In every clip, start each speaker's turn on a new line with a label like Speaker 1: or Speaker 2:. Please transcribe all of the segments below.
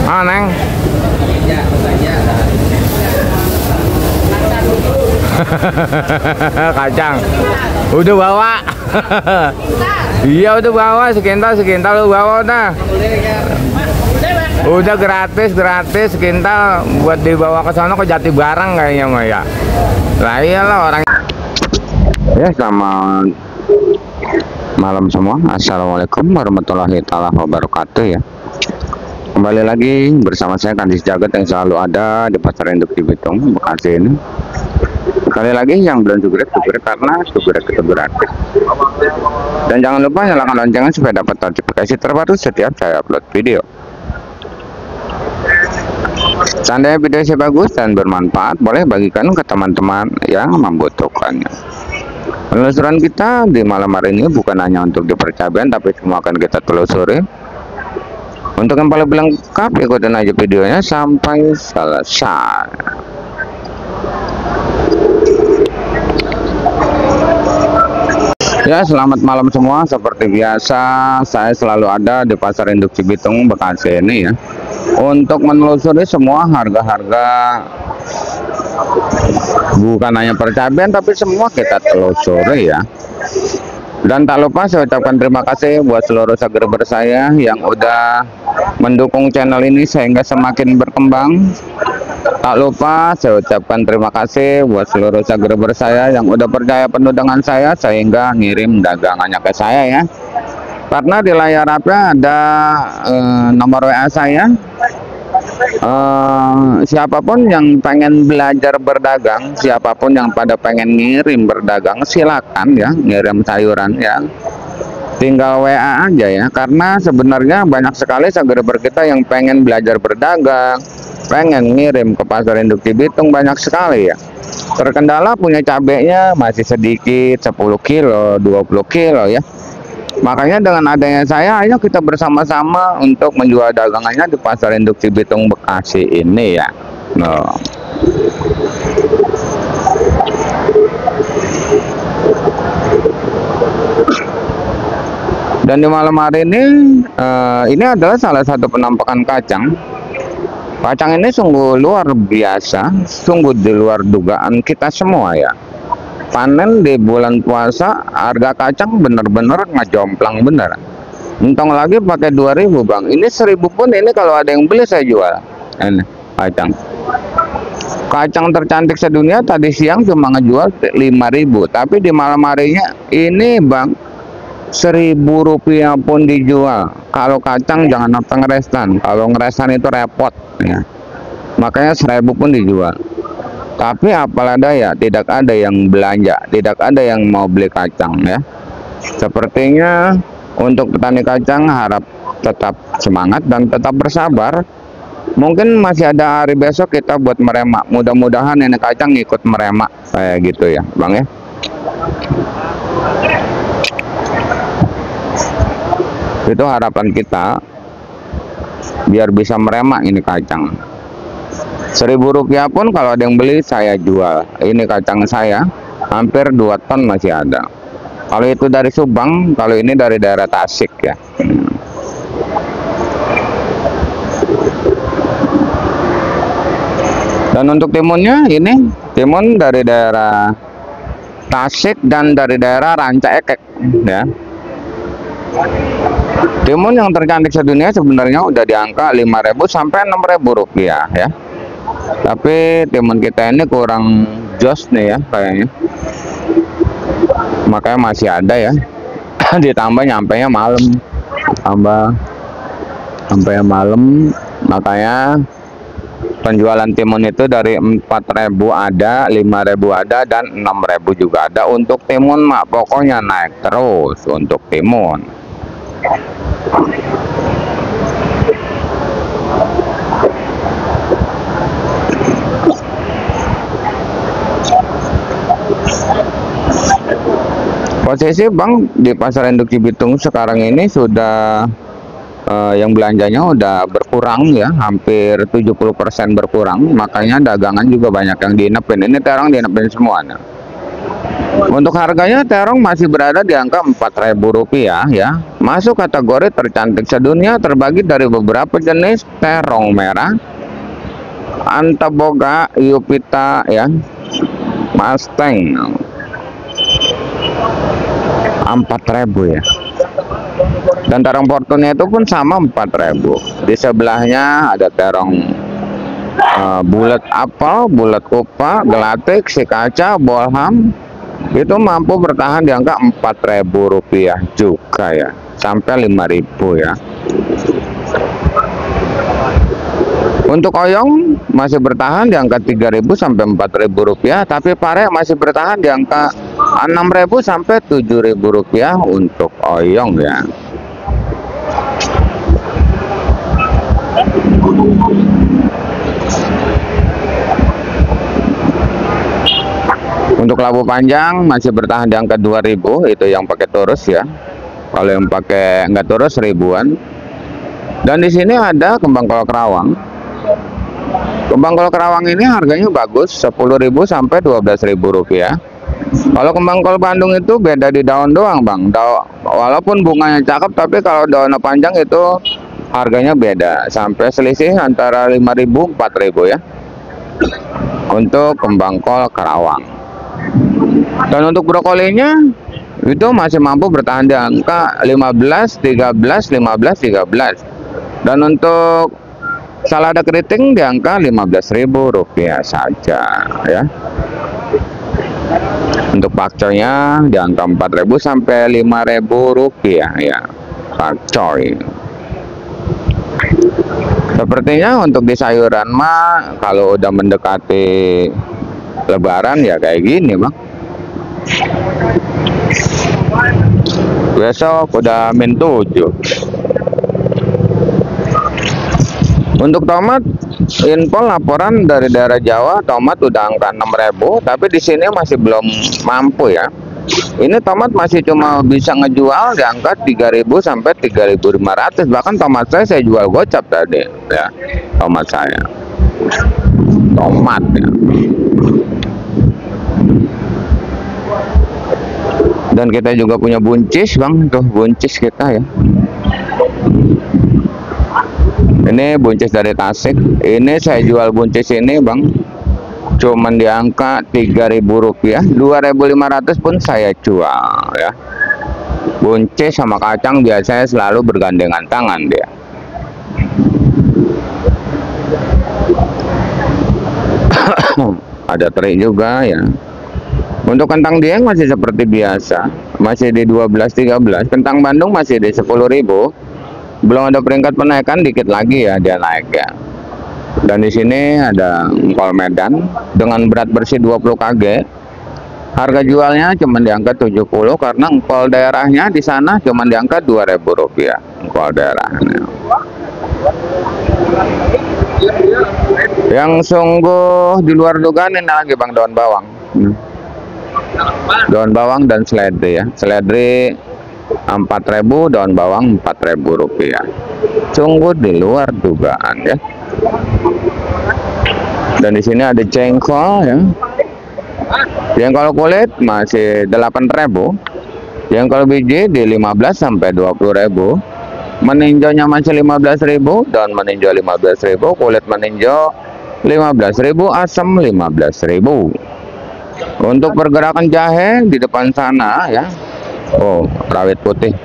Speaker 1: Ah, Neng. Kacang. Udah bawa. Iya udah bawa sekintal lu bawa dah. Udah gratis sekintal buat dibawa ke sana ke Jatibarang kayaknya mah ya. Lah iyalah orang. Ya selamat malam semua. Assalamualaikum warahmatullahi wabarakatuh ya. Kembali lagi bersama saya Kandis Jagat yang selalu ada di Pasar Induk Cibitung Bekasi ini. Sekali lagi yang belum subscribe karena subscribe itu gratis. Dan jangan lupa nyalakan loncengnya supaya dapat notifikasi terbaru setiap saya upload video. Seandainya video saya bagus dan bermanfaat, boleh bagikan ke teman-teman yang membutuhkannya. Penelusuran kita di malam hari ini bukan hanya untuk dipercayakan, tapi semua akan kita telusuri. Untuk yang paling lengkap, ikutin aja videonya sampai selesai. Ya, selamat malam semua. Seperti biasa, saya selalu ada di Pasar Induk Cibitung Bekasi ini ya, untuk menelusuri semua harga-harga, bukan hanya percaban tapi semua kita telusuri ya. Dan tak lupa saya ucapkan terima kasih buat seluruh subscriber saya yang udah mendukung channel ini sehingga semakin berkembang. Tak lupa saya ucapkan terima kasih buat seluruh subscriber saya yang udah percaya penuh dengan saya sehingga ngirim dagangannya ke saya ya. Karena di layar HP ada nomor WA saya. Siapapun yang pengen belajar berdagang, siapapun yang pada pengen ngirim berdagang, silakan ya ngirim sayuran ya, tinggal WA aja ya. Karena sebenarnya banyak sekali subscriber kita yang pengen belajar berdagang, pengen ngirim ke Pasar Induk Cibitung, banyak sekali ya. Terkendala punya cabenya masih sedikit, 10 kilo 20 kilo ya. Makanya dengan adanya saya, ayo kita bersama-sama untuk menjual dagangannya di Pasar Induk Cibitung Bekasi ini ya. Nah. Dan di malam hari ini adalah salah satu penampakan kacang. Kacang ini sungguh luar biasa, sungguh di luar dugaan kita semua ya. Panen di bulan puasa, harga kacang bener-bener ngejomplang bener. Untung lagi pakai 2000 bang. Ini 1000 pun ini kalau ada yang beli saya jual. Ini kacang. Kacang tercantik sedunia tadi siang cuma ngejual 5000. Tapi di malam harinya ini bang, 1000 rupiah pun dijual. Kalau kacang jangan apa ngeresan. Kalau ngeresan itu repot ya. Makanya 1000 pun dijual. Tapi apalah daya, tidak ada yang belanja, tidak ada yang mau beli kacang ya. Sepertinya untuk petani kacang harap tetap semangat dan tetap bersabar. Mungkin masih ada hari besok kita buat meremak. Mudah-mudahan ini kacang ikut meremak kayak gitu ya bang ya. Itu harapan kita biar bisa meremak ini kacang. 1000 rupiah pun kalau ada yang beli saya jual. Ini kacang saya hampir 2 ton masih ada. Kalau itu dari Subang, kalau ini dari daerah Tasik ya. Dan untuk timunnya ini timun dari daerah Tasik dan dari daerah Rancaekek ya. Timun yang tercantik sedunia sebenarnya udah di angka 5.000 sampai 6.000 rupiah ya. Tapi timun kita ini kurang jos nih ya kayaknya. Makanya masih ada ya. Ditambah nyampainya malam. Sampai malam, makanya penjualan timun itu dari 4.000 ada, 5.000 ada, dan 6.000 juga ada. Untuk timun mak pokoknya naik terus untuk timun. Posisi bang di Pasar Induk Cibitung sekarang ini sudah yang belanjanya udah berkurang ya, hampir 70% berkurang. Makanya dagangan juga banyak yang diinepin. Ini terong diinepin semuanya. Untuk harganya terong masih berada di angka 4.000 rupiah ya. masuk kategori tercantik sedunia, terbagi dari beberapa jenis terong merah, Antaboga, Yupita, ya, Mustang, 4.000 ya. Dan terong Fortune itu pun sama 4.000. Di sebelahnya ada terong bulat apel, bulat kupa, gelatik, si kaca, bolham, itu mampu bertahan di angka Rp4.000 juga ya, sampai Rp5.000 ya. Untuk oyong masih bertahan di angka Rp3.000 sampai Rp4.000, tapi pare masih bertahan di angka Rp6.000 sampai Rp7.000 untuk oyong ya. Untuk labu panjang masih bertahan di angka 2.000, itu yang pakai turus ya. Kalau yang pakai nggak turus ribuan. Dan di sini ada kembang kol kerawang. Kembang kol kerawang ini harganya bagus, Rp10.000 sampai Rp12.000. Kalau kembang kol Bandung itu beda di daun doang bang. Walaupun bunganya cakep, tapi kalau daunnya panjang itu harganya beda, sampai selisih antara Rp5.000 Rp4.000 ya. Untuk kembang kol kerawang. Dan untuk brokolinya itu masih mampu bertahan di angka 15, 13, 15, 13. Dan untuk salada keriting di angka Rp15.000 saja ya. Untuk pakcoynya di angka Rp4.000 sampai Rp5.000 ya, pakcoy. Sepertinya untuk di sayuran mah kalau udah mendekati Lebaran ya kayak gini bang. Besok udah -7. Untuk tomat, info laporan dari daerah Jawa, tomat udah angka 6.000, tapi di sini masih belum mampu ya. Ini tomat masih cuma bisa ngejual di angka 3.000 sampai 3.500. Bahkan tomat saya jual gocap tadi ya, tomat saya. Tomat ya. Dan kita juga punya buncis bang, tuh buncis kita ya. Ini buncis dari Tasik. Ini saya jual buncis ini bang, cuman di angka Rp3.000, 2.500 pun saya jual ya. Buncis sama kacang biasanya selalu bergandengan tangan dia. Ada teri juga ya. Untuk kentang dieng masih seperti biasa, masih di 12-13. Kentang Bandung masih di 10.000. Belum ada peringkat penaikan, dikit lagi ya dia naik ya. Dan di sini ada engkol Medan dengan berat bersih 20 kg. Harga jualnya cuma di angka 70 karena engkol daerahnya di sana cuma di angka Rp2.000 engkol daerahnya. Yang sungguh di luar dugaan ini lagi bang, daun bawang. Daun bawang dan seledri ya. Seledri Rp4.000, daun bawang Rp4.000. Sungguh di luar dugaan ya. Dan di sini ada jengkol ya. Jengkol kulit masih Rp8.000. Jengkol biji di 15 sampai 20.000. Meninjaunya masih Rp15.000, daun meninjau Rp15.000, kulit meninjau Rp15.000, asam Rp15.000. Untuk pergerakan jahe di depan sana ya. Oh, rawit putih.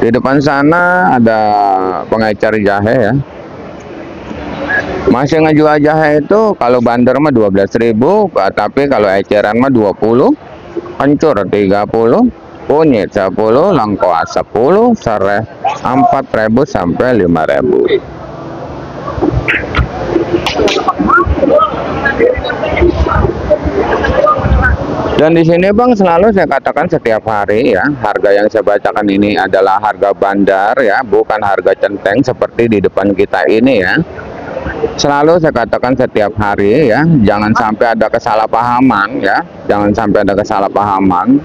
Speaker 1: Di depan sana ada pengecer jahe ya. Masih ngejual jahe itu kalau bandar mah Rp12.000, tapi kalau eceran mah 20, kencur 30, kunyit 10, lengkoas 10, serai Rp4.000 sampai Rp5.000. Dan di sini bang selalu saya katakan setiap hari ya, harga yang saya bacakan ini adalah harga bandar ya, bukan harga centeng seperti di depan kita ini ya. Selalu saya katakan setiap hari ya, jangan sampai ada kesalahpahaman ya, jangan sampai ada kesalahpahaman.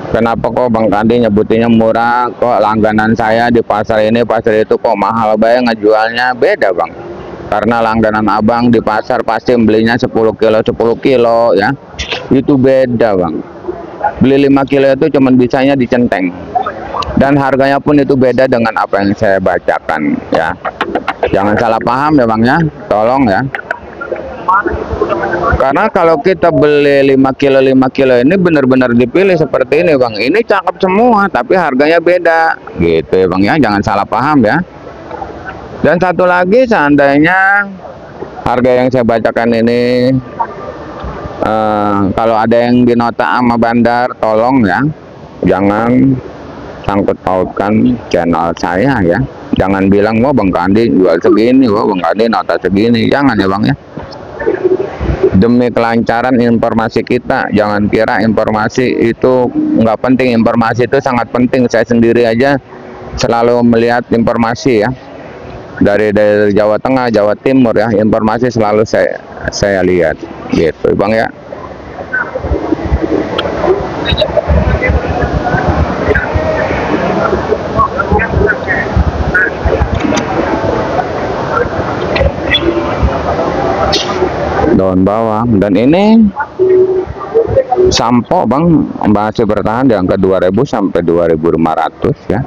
Speaker 1: Kenapa kok Bang Kandi nyebutinnya murah, kok langganan saya di pasar ini pasar itu kok mahal banget ngejualnya? Beda bang, karena langganan abang di pasar pasti belinya 10 kilo 10 kilo ya, itu beda bang. beli 5 kilo itu cuman bisanya di Centeng, dan harganya pun itu beda dengan apa yang saya bacakan ya. Jangan salah paham ya Bang ya, tolong ya. Karena kalau kita beli 5 kilo ini benar-benar dipilih seperti ini Bang. Ini cakep semua tapi harganya beda gitu ya Bang ya, jangan salah paham ya. Dan satu lagi, seandainya harga yang saya bacakan ini kalau ada yang dinota sama bandar, tolong ya jangan sangkut pautkan channel saya ya. Jangan bilang wah Bang Kandi jual segini, wah Bang Kandi nota segini, jangan ya Bang ya. Demi kelancaran informasi kita, jangan kira informasi itu nggak penting. Informasi itu sangat penting. Saya sendiri aja selalu melihat informasi ya, dari Jawa Tengah, Jawa Timur ya, informasi selalu saya lihat gitu Bang ya. Daun bawang, dan ini sampo Bang masih bertahan di angka 2000 sampai 2500 ya.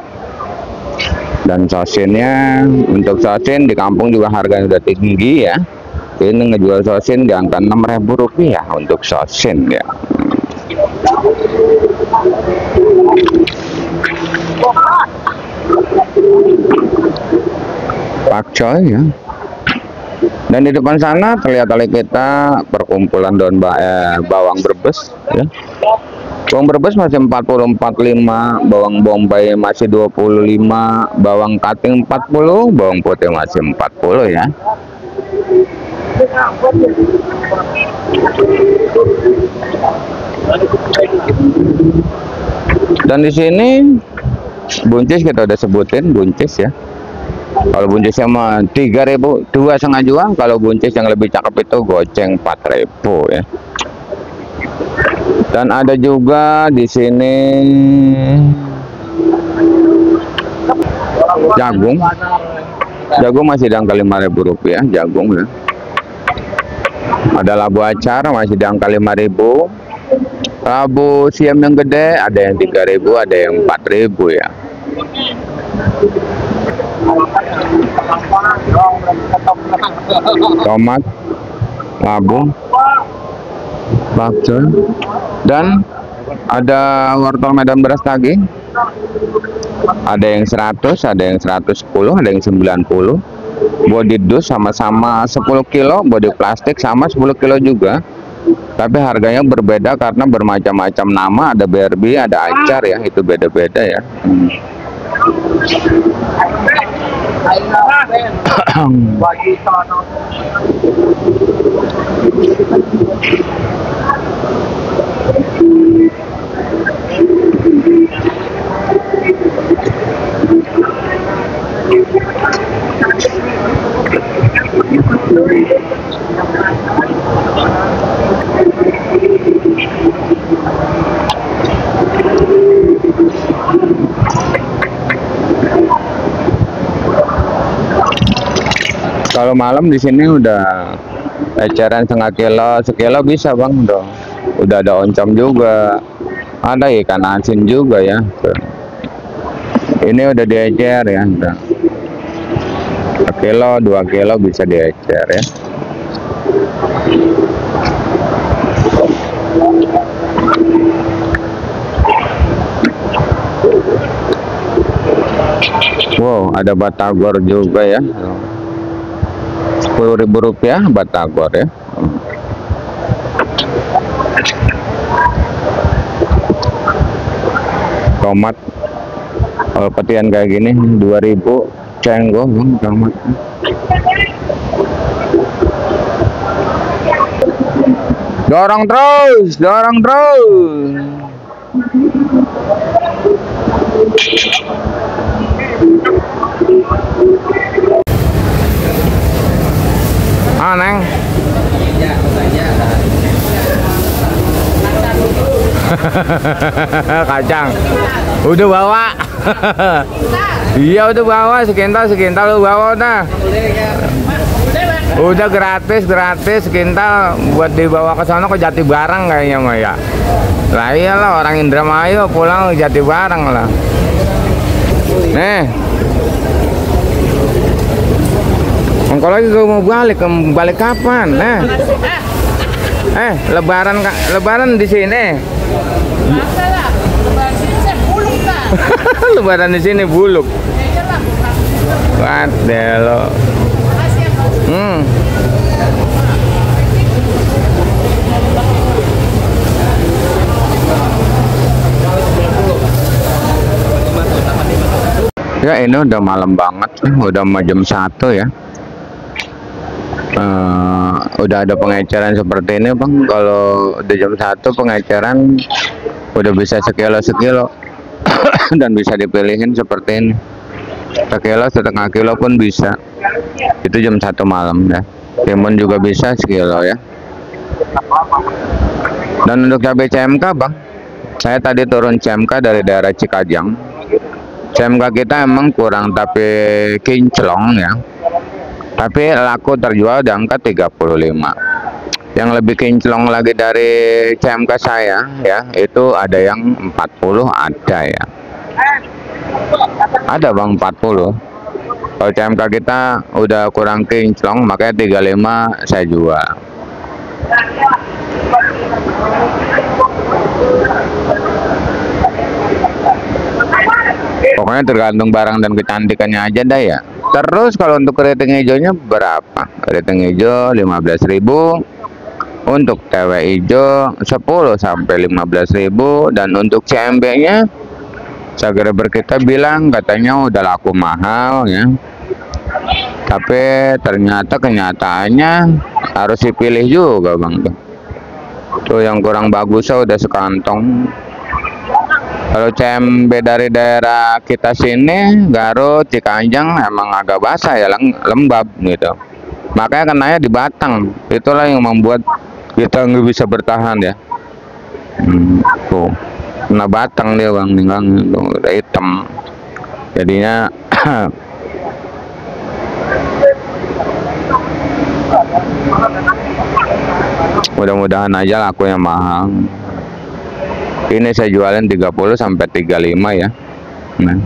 Speaker 1: Dan sosinnya, untuk sosin di kampung juga harganya udah tinggi ya. Ini ngejual sosin di angka Rp6.000 untuk sosin ya. Pakcoy ya. Dan di depan sana terlihat oleh kita perkumpulan daun bawang Brebes ya. Bawang Brebes masih 40-45, bawang bombay masih 25, bawang cutting 40, bawang putih masih 40 ya. Dan di sini buncis kita udah sebutin buncis ya. Kalau buncisnya mah 3.000, 2,5 jual. Kalau buncis yang lebih cakep itu goceng 4.000 ya. Dan ada juga di sini jagung. Jagung masih di angka Rp5.000 jagung ya. Ada labu acar masih di angka 5.000. Labu siam yang gede ada yang 3.000, ada yang 4.000 ya. Tomat, labu, bakso, dan ada wortel Medan beras daging. Ada yang 100, ada yang 110, ada yang 90. Body dus sama-sama 10 kilo, body plastik sama 10 kilo juga. Tapi harganya berbeda karena bermacam-macam nama, ada BRB, ada Acar ya, itu beda-beda ya. Kalau malam di sini udah eceran setengah kilo, sekilo bisa Bang dong. Udah ada oncom juga, ada ikan asin juga ya. Ini udah diecer ya, udah 1 kilo, 2 kilo bisa diecer ya. Wow, ada batagor juga ya. Rp10.000 batagor ya. Tomat kalau petian kayak gini 2.000, cenggol tomat. Dorong terus, dorong terus. Ah, Neng. Kacang. Udah bawa. Iya udah bawa, sekintal lu bawa dah. Udah gratis kintal buat dibawa ke sana ke Jatibarang kayaknya mah ya. Lah iyalah orang Indramayu pulang ke Jatibarang lah. Nih. Engkau lagi gue mau balik kapan? Nah. Lebaran di sini.
Speaker 2: Lebaran di sini saya buluk lah.
Speaker 1: Lebaran di sini buluk. Waduh. Ya ini udah malam banget, udah jam 1 ya. Udah ada pengeceran seperti ini bang. Kalau udah jam 1 pengeceran udah bisa sekilo dan bisa dipilihin seperti ini. Sekilo, setengah kilo pun bisa. Itu jam 1 malam ya. Timun juga bisa sekilo ya. Dan untuk cabai CMK bang, saya tadi turun CMK dari daerah Cikajang. CMK kita emang kurang tapi kinclong ya. Tapi laku terjual di angka 35. Yang lebih kinclong lagi dari CMK saya ya, itu ada yang 40 ada ya. Ada bang 40. Kalau CMK kita udah kurang kinclong makanya 35 saya jual. Pokoknya tergantung barang dan kecantikannya aja dah ya. Terus kalau untuk keriting hijaunya berapa? Keriting hijau 15.000. Untuk TW hijau 10 sampai 15.000. Dan untuk CMB-nya subscriber kita bilang katanya udah laku mahal ya. Tapi ternyata kenyataannya harus dipilih juga bang. Tuh yang kurang bagusnya udah sekantong. Kalau CMB dari daerah kita sini, Garut, Cikanjang emang agak basah ya, lembab gitu. Makanya kenanya di batang. Itulah yang membuat kita nggak bisa bertahan ya. Tuh, kena batang dia bang, udah hitam. Jadinya mudah-mudahan aja lakunya mahal. Ini saya jualin 30 sampai 35 ya. Nah.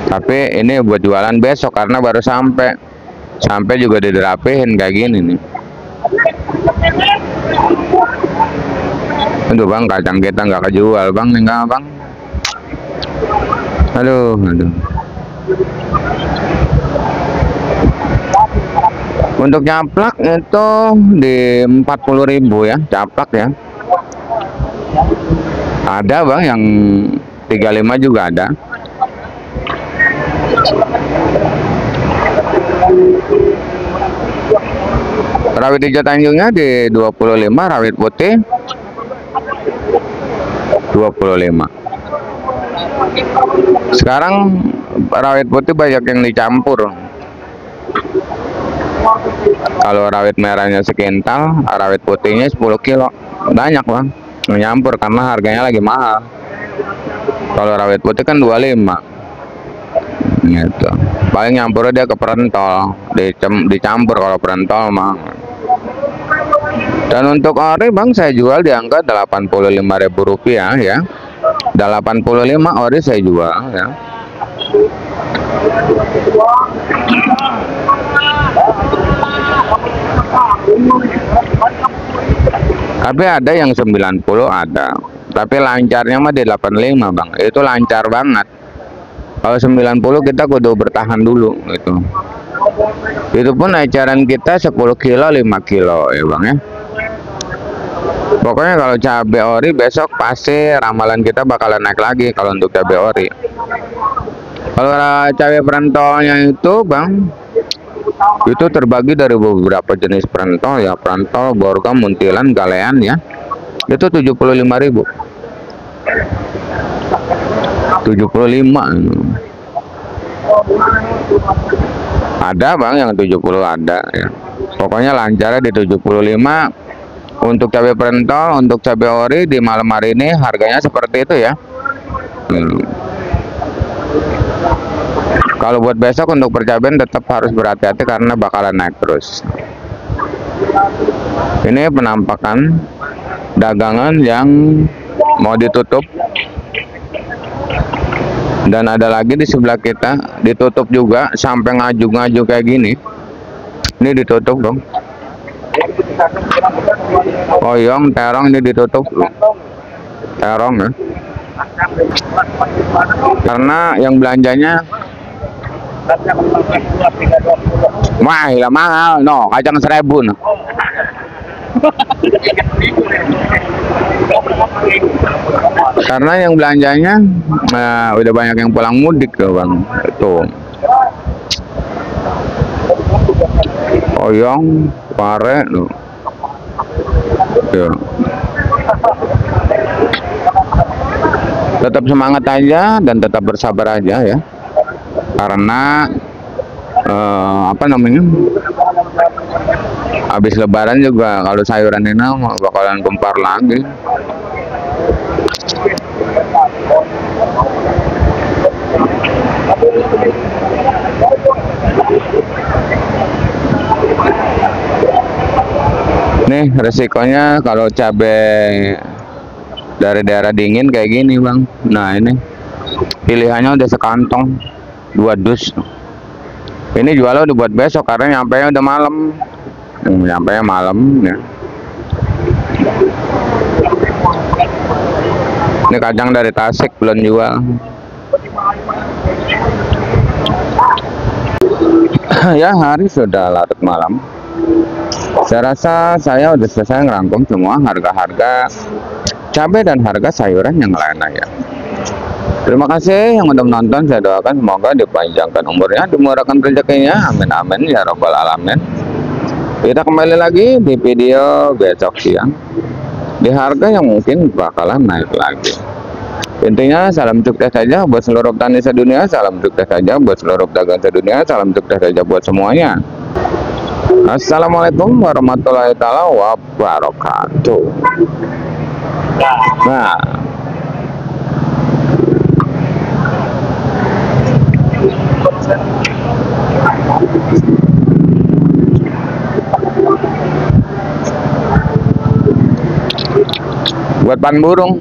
Speaker 1: Tapi ini buat jualan besok karena baru sampai. Sampai juga diderapihin kayak gini nih. Aduh bang, kacang kita nggak kejual bang, enggak bang. Aduh. Untuk caplak itu di 40.000 ya, caplak ya. Ada bang yang 35 juga ada. Rawit hijau Tanjungnya di 25, rawit putih 25. Sekarang rawit putih banyak yang dicampur. Kalau rawit merahnya sekintal, rawit putihnya 10 kilo. Banyak bang nyampur karena harganya lagi mahal. Kalau rawit putih kan 25 gitu. Paling nyampurnya dia ke perentol, dicampur kalau perentol mah. Dan untuk ori bang saya jual di angka Rp85.000 ya. 85 ori saya jual ya. Tapi ada yang 90 ada. Tapi lancarnya mah di 85 bang. Itu lancar banget. Kalau 90 kita kudu bertahan dulu gitu. Itu pun ecaran kita 10 kilo 5 kilo ya bang ya. Pokoknya kalau cabai ori besok pasti ramalan kita bakalan naik lagi kalau untuk cabai ori. Kalau cabai perentolnya itu bang, itu terbagi dari beberapa jenis perentol ya, perentol, borgam, muntilan, galean ya. Itu 75.000. 75. Ada bang yang 70 ada ya. Pokoknya lancarnya di 75 untuk cabai perentol. Untuk cabai ori di malam hari ini harganya seperti itu ya. Kalau buat besok untuk percabean tetap harus berhati-hati karena bakalan naik terus. Ini penampakan dagangan yang mau ditutup, dan ada lagi di sebelah kita ditutup juga sampai ngaju-ngaju kayak gini. Ini ditutup dong. Oyong terong ini ditutup loh. Terong ya. Karena yang belanjanya wah mahal no, kacang 1.000 no. Karena yang belanjanya udah banyak yang pulang mudik loh bang. Itu oyong pare loh. Tetap semangat aja dan tetap bersabar aja ya, karena apa namanya, habis lebaran juga kalau sayuran ini bakalan gempar lagi. Nih resikonya kalau cabai dari daerah dingin kayak gini bang. Nah ini pilihannya udah sekantong 2 dus. Ini jualnya udah buat besok karena nyampe udah malam. Nyampe malam ya. Ini kacang dari Tasik belum jual. Ya hari sudah larut malam. Saya rasa saya udah selesai ngerangkum semua harga-harga cabai dan harga sayuran yang lainnya ya. Terima kasih yang udah menonton. Saya doakan semoga dipanjangkan umurnya, dimurahkan rezekinya, amin amin ya robbal alamin. Kita kembali lagi di video besok siang di harga yang mungkin bakalan naik lagi. Intinya salam sukses saja buat seluruh petani sedunia, salam sukses saja buat seluruh pedagang sedunia, salam sukses saja buat semuanya. Assalamualaikum warahmatullahi wabarakatuh. Nah, buat pan burung.